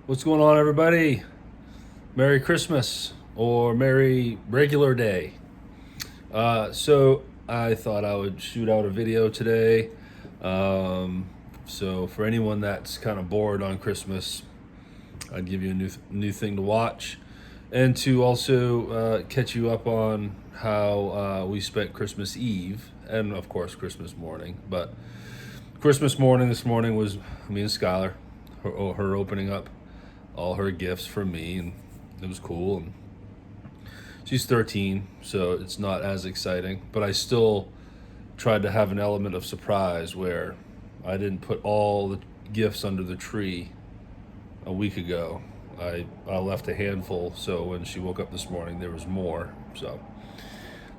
What's going on, everybody? Merry Christmas or Merry Regular Day. So I thought I would shoot out a video today. So for anyone that's kind of bored on Christmas, I'd give you a new thing to watch, and to also catch you up on how we spent Christmas Eve and of course Christmas morning. But Christmas morning this morning was me and Skylar, her opening up all her gifts from me, and it was cool. And she's 13, so it's not as exciting, but I still tried to have an element of surprise where I didn't put all the gifts under the tree a week ago. I left a handful, so when she woke up this morning, there was more.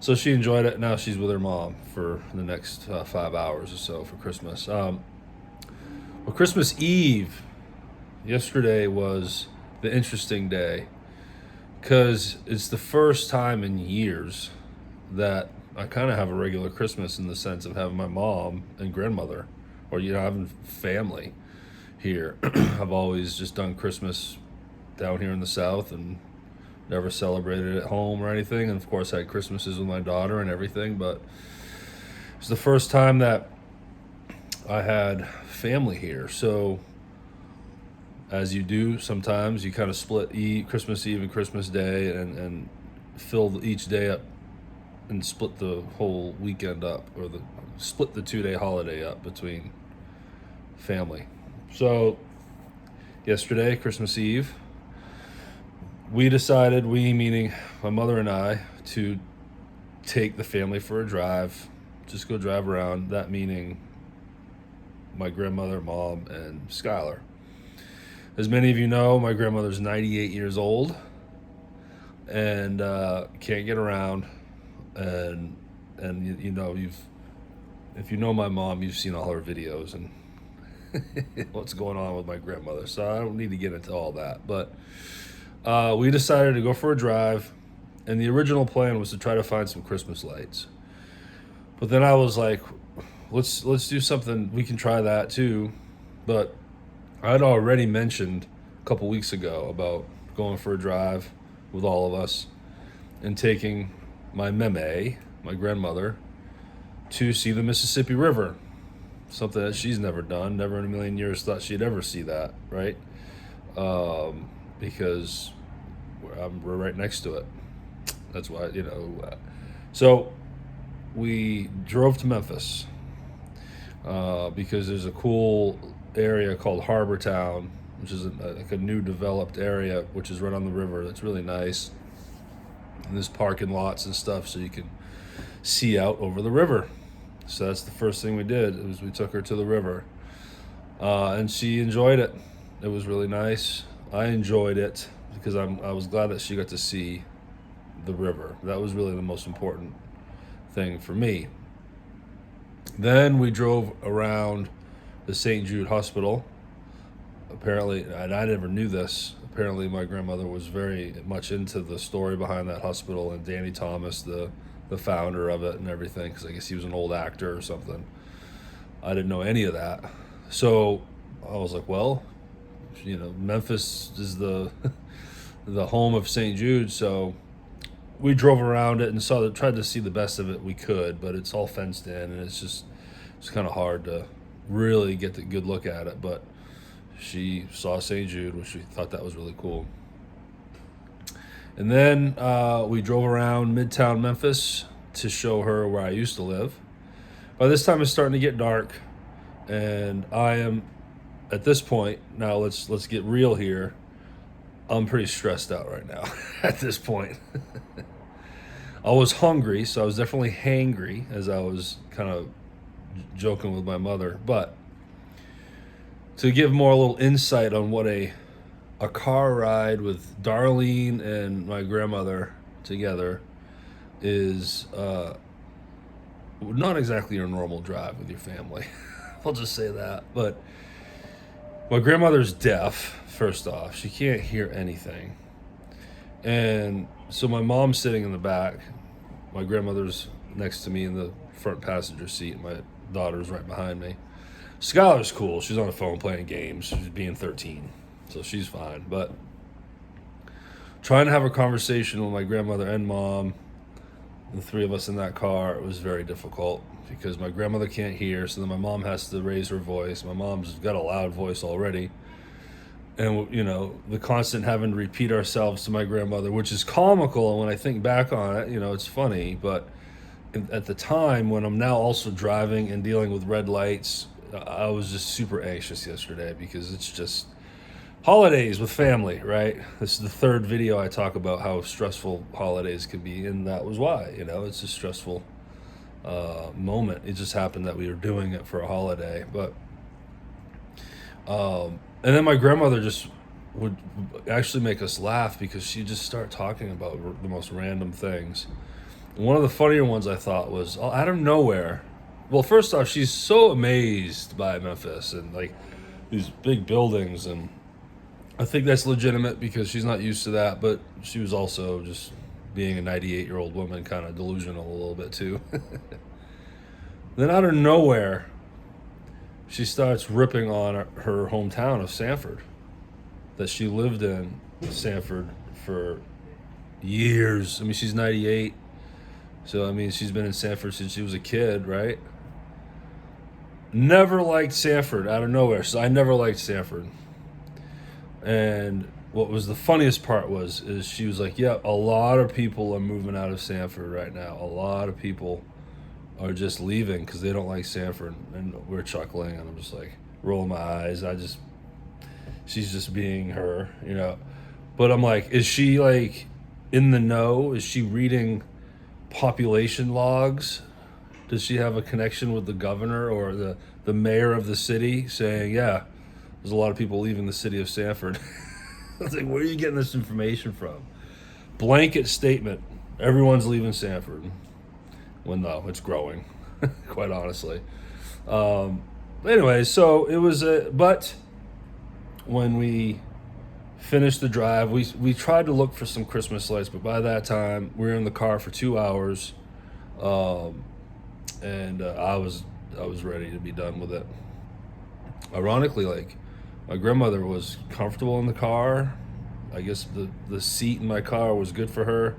So she enjoyed it. Now she's with her mom for the next 5 hours or so for Christmas. Well, Christmas Eve yesterday was the interesting day because it's the first time in years that I kind of have a regular Christmas, in the sense of having my mom and grandmother, or having family here. I've always just done Christmas down here in the South and never celebrated at home or anything. And of course, I had Christmases with my daughter and everything, but it's the first time that I had family here. So as you do sometimes, you kind of split Christmas Eve and Christmas Day, and fill each day up and split the whole weekend up, or split the 2-day holiday up between family. So yesterday, Christmas Eve, we decided, we meaning my mother and I, to take the family for a drive, just go drive around. That meaning my grandmother, mom, and Skylar. As many of you know, my grandmother's 98 years old and can't get around. And if you know my mom, you've seen all her videos and what's going on with my grandmother. So I don't need to get into all that. But we decided to go for a drive, and the original plan was to try to find some Christmas lights. But then I was like, let's do something. We can try that too. But I'd already mentioned a couple weeks ago about going for a drive with all of us and taking my meme, my grandmother, to see the Mississippi River. Something that she's never done, never in a million years thought she'd ever see that, right? Because we're right next to it. That's why, So we drove to Memphis because there's a cool area called Harbor Town, which is like a new developed area, which is right on the river. That's really nice. And there's parking lots and stuff, so you can see out over the river. So that's the first thing we did, was we took her to the river, and she enjoyed it. It was really nice. I enjoyed it because I was glad that she got to see the river. That was really the most important thing for me. Then we drove around the St. Jude Hospital. Apparently, and I never knew this, apparently my grandmother was very much into the story behind that hospital, and Danny Thomas, the founder of it and everything, because I guess he was an old actor or something. I didn't know any of that. So I was like, well, Memphis is the home of St. Jude, so we drove around it and tried to see the best of it we could, but it's all fenced in, and it's kind of hard to really get the good look at it. But she saw St. Jude, which she thought that was really cool. And then we drove around Midtown Memphis to show her where I used to live. By this time, it's starting to get dark, and I am, at this point, now let's get real here, I'm pretty stressed out right now at this point. I was hungry, so I was definitely hangry, as I was kind of joking with my mother. But to give more a little insight on what a car ride with Darlene and my grandmother together is, not exactly your normal drive with your family. I'll just say that. But my grandmother's deaf, first off. She can't hear anything. And so my mom's sitting in the back. My grandmother's next to me in the front passenger seat, and my daughter's right behind me. Skylar's cool. She's on the phone playing games. She's being 13. so she's fine. But trying to have a conversation with my grandmother and mom, the three of us in that car, it was very difficult because my grandmother can't hear, so then my mom has to raise her voice. My mom's got a loud voice already. And, the constant having to repeat ourselves to my grandmother, which is comical. And when I think back on it, it's funny. But at the time, when I'm now also driving and dealing with red lights, I was just super anxious yesterday because it's just holidays with family, right? This is the third video I talk about how stressful holidays can be, and that was why. It's a stressful moment. It just happened that we were doing it for a holiday, but and then my grandmother just would actually make us laugh because she'd just start talking about the most random things. And one of the funnier ones I thought was out of nowhere. Well, first off, she's so amazed by Memphis and like these big buildings, and I think that's legitimate because she's not used to that, but she was also just being a 98-year-old woman, kind of delusional a little bit too. Then out of nowhere, she starts ripping on her hometown of Sanford, that she lived in Sanford for years. I mean, she's 98, so I mean, she's been in Sanford since she was a kid, right? Never liked Sanford out of nowhere, so I never liked Sanford. And what was the funniest part is she was like, yeah, a lot of people are moving out of Sanford right now. A lot of people are just leaving because they don't like Sanford. And we're chuckling, and I'm just like rolling my eyes. She's just being her, But I'm like, is she like in the know? Is she reading population logs? Does she have a connection with the governor or the mayor of the city saying, yeah, there's a lot of people leaving the city of Sanford? I was like, where are you getting this information from? Blanket statement, everyone's leaving Sanford. Well, no, it's growing, quite honestly. Anyway, so it was but when we finished the drive, we tried to look for some Christmas lights, but by that time, we were in the car for 2 hours, and I was ready to be done with it. Ironically, like, my grandmother was comfortable in the car. I guess the seat in my car was good for her.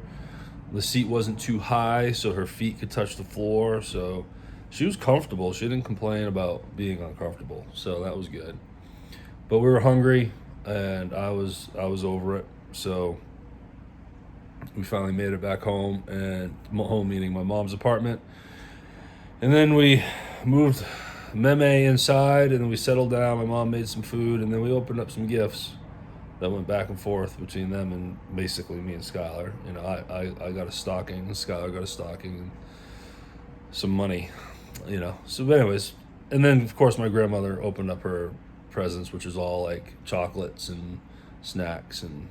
The seat wasn't too high, so her feet could touch the floor. So she was comfortable. She didn't complain about being uncomfortable. So that was good. But we were hungry, and I was over it. So we finally made it back home, and home meaning my mom's apartment. And then we moved Meme inside, and then we settled down. My mom made some food, and then we opened up some gifts that went back and forth between them and basically me and Skylar. I got a stocking, and Skylar got a stocking, and some money, So anyways, and then of course my grandmother opened up her presents, which is all like chocolates and snacks and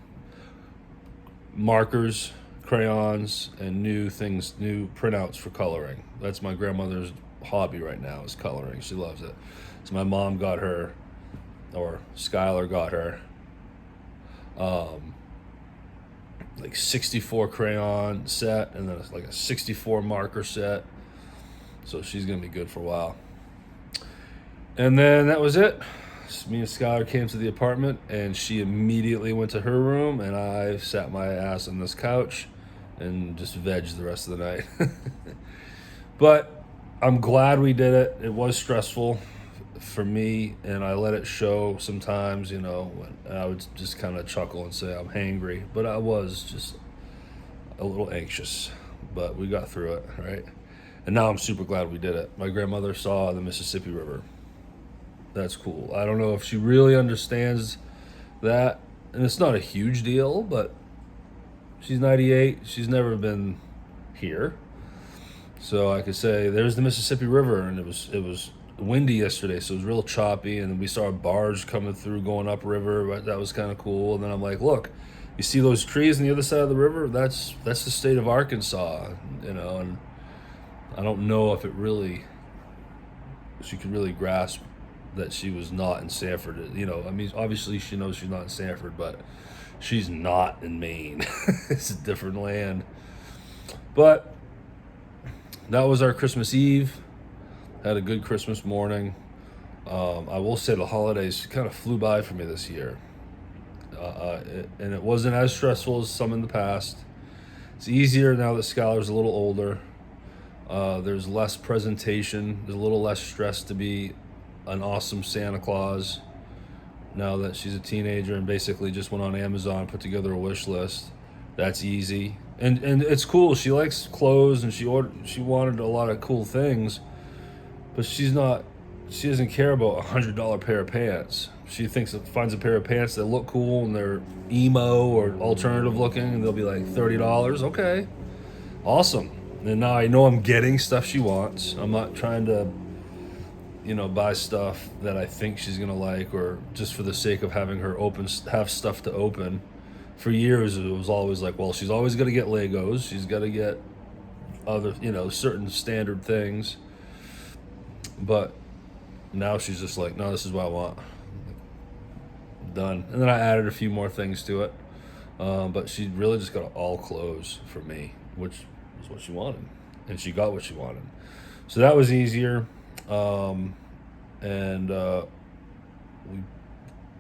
markers, crayons, and new printouts for coloring. That's my grandmother's hobby right now, is coloring. She loves it. So my mom got her, or Skylar got her, like 64 crayon set, and then like a 64 marker set. So she's gonna be good for a while. And then that was it. Me and Skylar came to the apartment, and she immediately went to her room, and I sat my ass on this couch and just vegged the rest of the night. But I'm glad we did it. It was stressful for me, and I let it show sometimes, and I would just kind of chuckle and say I'm hangry, but I was just a little anxious, but we got through it, right? And now I'm super glad we did it. My grandmother saw the Mississippi River. That's cool. I don't know if she really understands that, and it's not a huge deal, but she's 98. She's never been here. So I could say, there's the Mississippi River, and it was windy yesterday, so it was real choppy, and then we saw a barge coming through going upriver, but that was kind of cool. And then I'm like, look, you see those trees on the other side of the river? That's the state of Arkansas, and I don't know if she could really grasp that she was not in Sanford. I mean, obviously she knows she's not in Sanford, but she's not in Maine. It's a different land. But that was our Christmas Eve. Had a good Christmas morning. I will say the holidays kind of flew by for me this year. And it wasn't as stressful as some in the past. It's easier now that Skylar's a little older. There's less presentation. There's a little less stress to be an awesome Santa Claus now that she's a teenager and basically just went on Amazon, put together a wish list. That's easy. And it's cool. She likes clothes and she wanted a lot of cool things, but she doesn't care about $100 pair of pants. She finds a pair of pants that look cool and they're emo or alternative looking and they'll be like $30. Okay. Awesome. And now I know I'm getting stuff she wants. I'm not trying to, buy stuff that I think she's gonna like, or just for the sake of having her have stuff to open. For years, it was always like, well, she's always gonna get Legos. She's got to get other, certain standard things. But now she's just like, no, this is what I want. Done. And then I added a few more things to it. But she really just got all clothes for me, which is what she wanted. And she got what she wanted. So that was easier.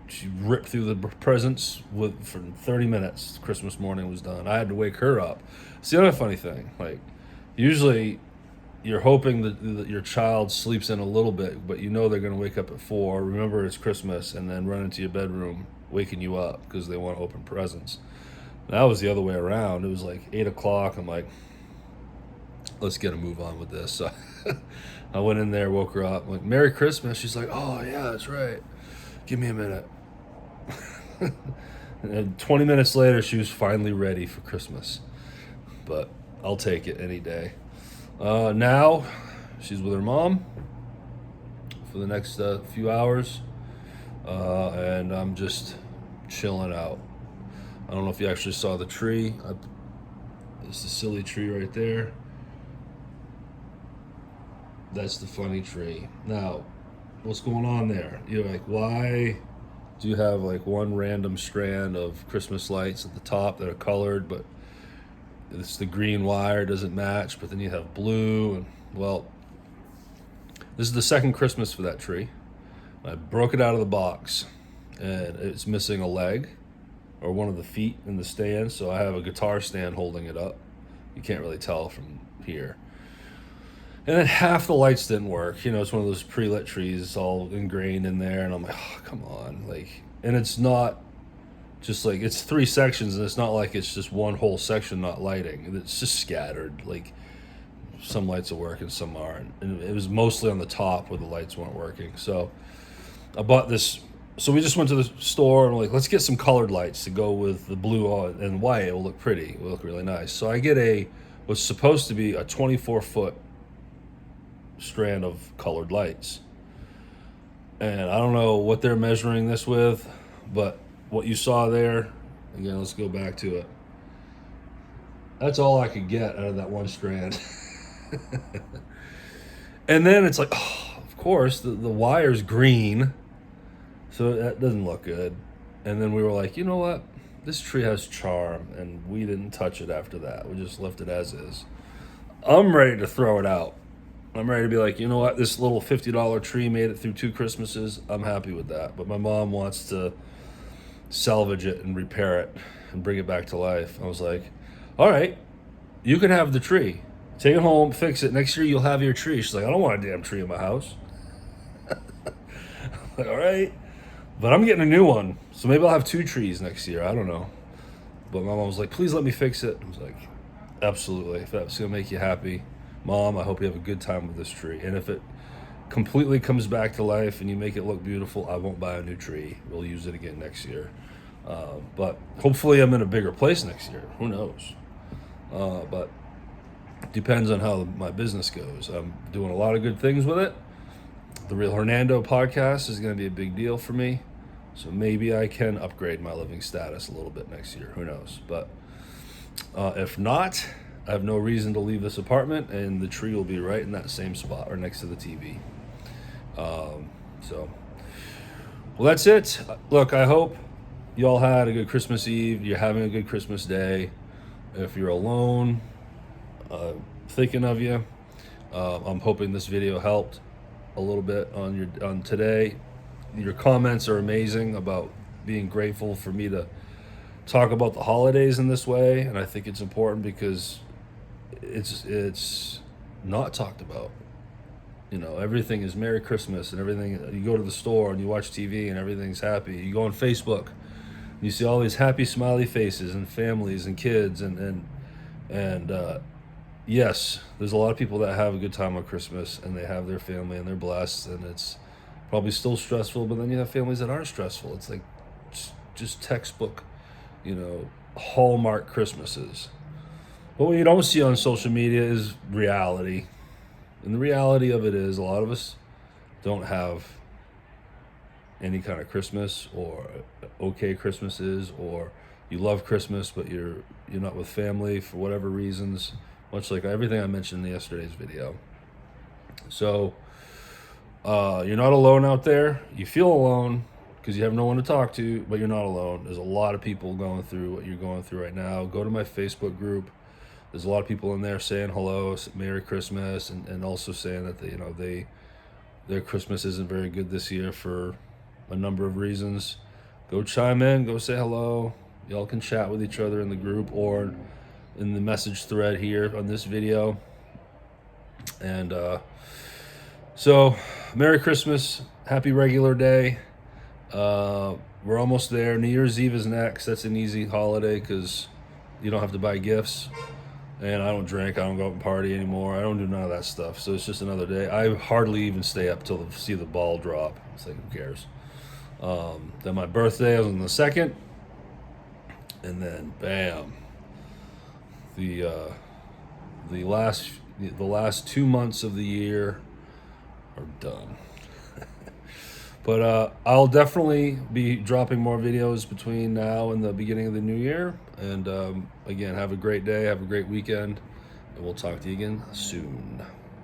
She ripped through the presents for 30 minutes. Christmas morning was done. I had to wake her up. It's the other funny thing. Like, usually you're hoping that your child sleeps in a little bit, but they're going to wake up at 4, remember it's Christmas, and then run into your bedroom waking you up because they want to open presents. That was the other way around. It was like 8 o'clock. I'm like, let's get a move on with this. So I went in there, woke her up. I'm like, Merry Christmas. She's like, oh, yeah, that's right. Give me a minute. And then 20 minutes later, she was finally ready for Christmas. But I'll take it any day. Now, she's with her mom for the next few hours. And I'm just chilling out. I don't know if you actually saw the tree. It's the silly tree right there. That's the funny tree. Now, what's going on there? You're like, why do you have like one random strand of Christmas lights at the top that are colored, but it's the green wire doesn't match, but then you have blue? And well, this is the second Christmas for that tree. I broke it out of the box and it's missing a leg or one of the feet in the stand, so I have a guitar stand holding it up. You can't really tell from here. And then half the lights didn't work. It's one of those pre-lit trees. It's all ingrained in there. And I'm like, oh, come on. And it's not just like, it's 3 sections, and it's not like it's just one whole section not lighting. It's just scattered. Like, some lights are working, some aren't. And it was mostly on the top where the lights weren't working. So I bought this. So we just went to the store and we're like, let's get some colored lights to go with the blue and white. It will look pretty. It will look really nice. So I get what's supposed to be a 24-foot strand of colored lights, and I don't know what they're measuring this with, but what you saw there, again, let's go back to it. That's all I could get out of that one strand. And then it's like, oh, of course the wire's green, so that doesn't look good. And then we were like, you know what, this tree has charm, and we didn't touch it after that. We just left it as is. I'm ready to throw it out. I'm ready to be like, you know what, this little $50 tree made it through 2 Christmases. I'm happy with that. But my mom wants to salvage it and repair it and bring it back to life. I was like, all right, you can have the tree. Take it home, fix it. Next year you'll have your tree. She's like, I don't want a damn tree in my house. I'm like, all right. But I'm getting a new one. So maybe I'll have 2 trees next year. I don't know. But my mom was like, please let me fix it. I was like, absolutely. If that's going to make you happy. Mom, I hope you have a good time with this tree. And if it completely comes back to life and you make it look beautiful, I won't buy a new tree. We'll use it again next year. But hopefully I'm in a bigger place next year. Who knows? But depends on how my business goes. I'm doing a lot of good things with it. The Real Hernando podcast is going to be a big deal for me. So maybe I can upgrade my living status a little bit next year. Who knows? But if not, I have no reason to leave this apartment, and the tree will be right in that same spot or next to the TV. Well, that's it. Look, I hope you all had a good Christmas Eve. You're having a good Christmas Day. If you're alone, thinking of you. I'm hoping this video helped a little bit on today. Your comments are amazing about being grateful for me to talk about the holidays in this way, and I think it's important because it's not talked about. Everything is Merry Christmas and everything. You go to the store and you watch TV and everything's happy. You go on Facebook, you see all these happy smiley faces and families and kids and yes, there's a lot of people that have a good time on Christmas and they have their family and they're blessed, and it's probably still stressful, but then you have families that aren't stressful. It's like just textbook, Hallmark Christmases. But what you don't see on social media is reality. And the reality of it is a lot of us don't have any kind of Christmas, or okay Christmases, or you love Christmas but you're not with family for whatever reasons, much like everything I mentioned in yesterday's video. So you're not alone out there. You feel alone because you have no one to talk to, but you're not alone. There's a lot of people going through what you're going through right now. Go to my Facebook group. There's a lot of people in there saying hello, Merry Christmas, and also saying that their Christmas isn't very good this year for a number of reasons. Go chime in, go say hello. Y'all can chat with each other in the group or in the message thread here on this video. And so, Merry Christmas, happy regular day. We're almost there. New Year's Eve is next. That's an easy holiday because you don't have to buy gifts. And I don't drink. I don't go out and party anymore. I don't do none of that stuff. So it's just another day. I hardly even stay up till see the ball drop. It's like, who cares? Then my birthday was on the 2nd. And then, bam. The last 2 months of the year are done. But I'll definitely be dropping more videos between now and the beginning of the new year. And again, have a great day, have a great weekend, and we'll talk to you again soon.